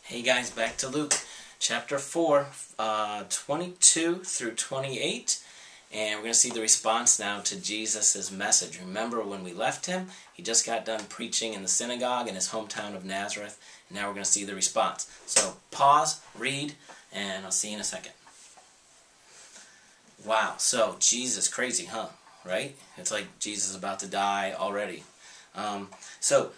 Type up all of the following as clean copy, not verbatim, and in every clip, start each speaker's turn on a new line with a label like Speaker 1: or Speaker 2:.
Speaker 1: Hey guys, back to Luke chapter 4, 22 through 28, and we're going to see the response now to Jesus' message. Remember when we left him, he just got done preaching in the synagogue in his hometown of Nazareth, and now we're going to see the response. So pause, read, and I'll see you in a second. Wow, so Jesus, crazy, huh? Right? It's like Jesus is about to die already. So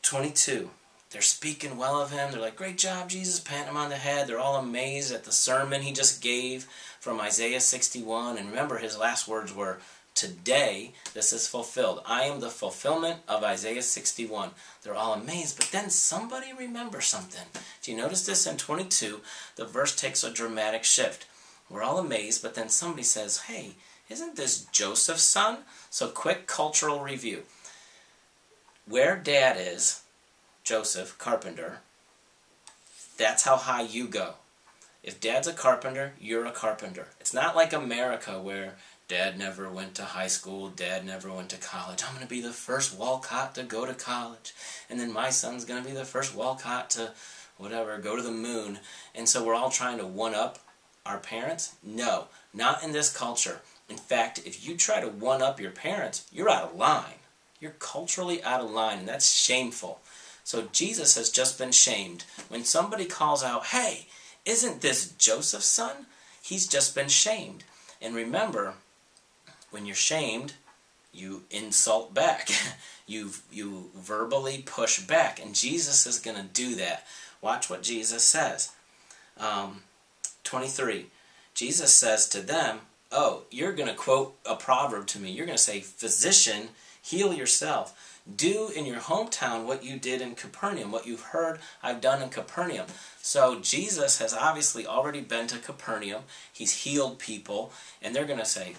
Speaker 1: 22. They're speaking well of him. They're like, great job, Jesus, patting him on the head. They're all amazed at the sermon he just gave from Isaiah 61. And remember, his last words were, today this is fulfilled. I am the fulfillment of Isaiah 61. They're all amazed, but then somebody remembers something. Do you notice this in 22? The verse takes a dramatic shift. We're all amazed, but then somebody says, hey, isn't this Joseph's son? So quick cultural review. Where dad is, Joseph, carpenter, that's how high you go. If dad's a carpenter, you're a carpenter. It's not like America where dad never went to high school, dad never went to college. I'm going to be the first Walcott to go to college. And then my son's going to be the first Walcott to, whatever, go to the moon. And so we're all trying to one-up our parents? No, not in this culture. In fact, if you try to one-up your parents, you're out of line. You're culturally out of line, and that's shameful. So Jesus has just been shamed. When somebody calls out, hey, isn't this Joseph's son? He's just been shamed. And remember, when you're shamed, you insult back. you verbally push back. And Jesus is going to do that. Watch what Jesus says. 23. Jesus says to them, oh, you're going to quote a proverb to me. You're going to say, physician, heal yourself. Do in your hometown what you did in Capernaum, what you've heard I've done in Capernaum. So Jesus has obviously already been to Capernaum. He's healed people, and they're going to say,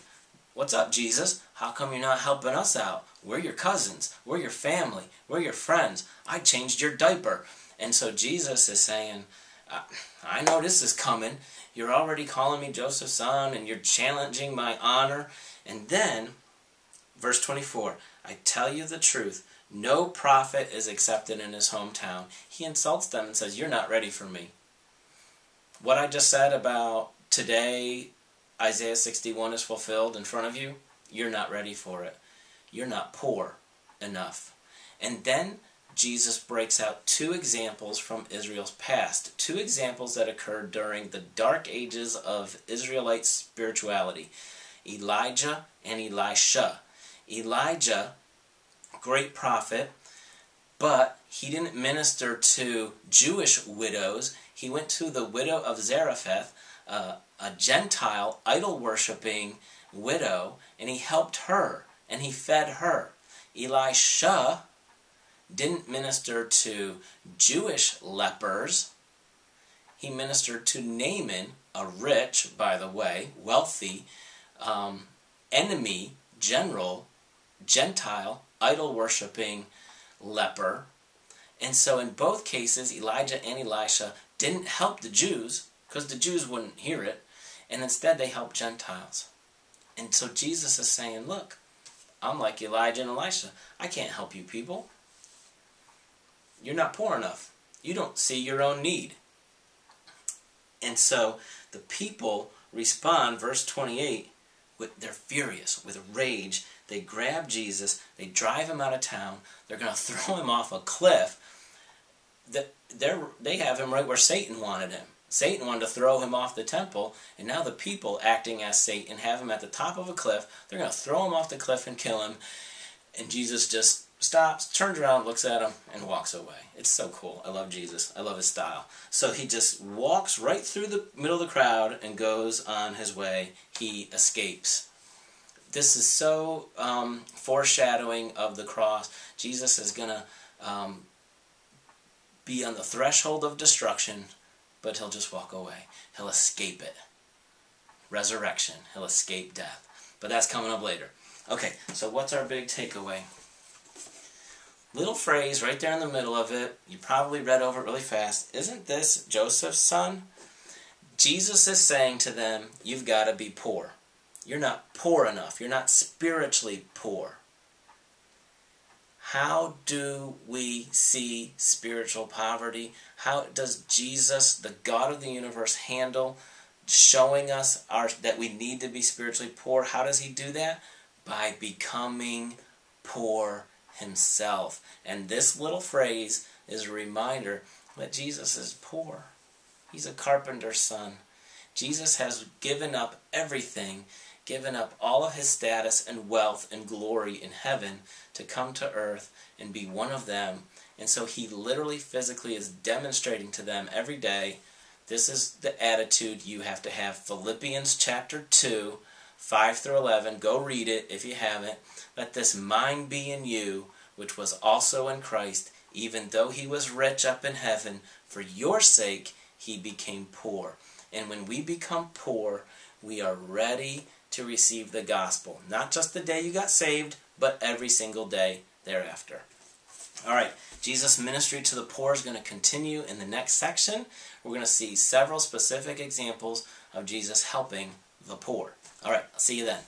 Speaker 1: what's up, Jesus? How come you're not helping us out? We're your cousins. We're your family. We're your friends. I changed your diaper. And so Jesus is saying, I know this is coming. You're already calling me Joseph's son, and you're challenging my honor. And then, verse 24, I tell you the truth, no prophet is accepted in his hometown. He insults them and says, you're not ready for me. What I just said about today, Isaiah 61 is fulfilled in front of you, you're not ready for it. You're not poor enough. And then Jesus breaks out two examples from Israel's past, two examples that occurred during the dark ages of Israelite spirituality, Elijah and Elisha. Elijah, great prophet, but he didn't minister to Jewish widows. He went to the widow of Zarephath, a Gentile, idol-worshipping widow, and he helped her, and he fed her. Elisha didn't minister to Jewish lepers. He ministered to Naaman, a rich, by the way, wealthy, enemy, general, Gentile, idol-worshipping leper. And so in both cases, Elijah and Elisha didn't help the Jews, because the Jews wouldn't hear it, and instead they helped Gentiles. And so Jesus is saying, look, I'm like Elijah and Elisha. I can't help you people. You're not poor enough. You don't see your own need. And so the people respond, verse 28, they're furious, with rage. They grab Jesus, they drive him out of town, they're going to throw him off a cliff. They have him right where Satan wanted him. Satan wanted to throw him off the temple, and now the people, acting as Satan, have him at the top of a cliff. They're going to throw him off the cliff and kill him. And Jesus just stops, turns around, looks at him, and walks away. It's so cool. I love Jesus. I love his style. So he just walks right through the middle of the crowd and goes on his way. He escapes. This is so foreshadowing of the cross. Jesus is going to be on the threshold of destruction, but he'll just walk away. He'll escape it. Resurrection. He'll escape death. But that's coming up later. Okay, so what's our big takeaway? Little phrase right there in the middle of it. You probably read over it really fast. Isn't this Joseph's son? Jesus is saying to them, you've got to be poor. You're not poor enough. You're not spiritually poor. How do we see spiritual poverty? How does Jesus, the God of the universe, handle showing us that we need to be spiritually poor? How does he do that? By becoming poor himself. And this little phrase is a reminder that Jesus is poor. He's a carpenter's son. Jesus has given up everything, given up all of his status and wealth and glory in heaven to come to earth and be one of them. And so he literally, physically is demonstrating to them every day, this is the attitude you have to have. Philippians chapter 2, 5 through 11. Go read it if you haven't. Let this mind be in you, which was also in Christ, even though he was rich up in heaven, for your sake he became poor. And when we become poor, we are ready to receive the gospel. Not just the day you got saved, but every single day thereafter. All right, Jesus' ministry to the poor is going to continue in the next section. We're going to see several specific examples of Jesus helping the poor. All right, I'll see you then.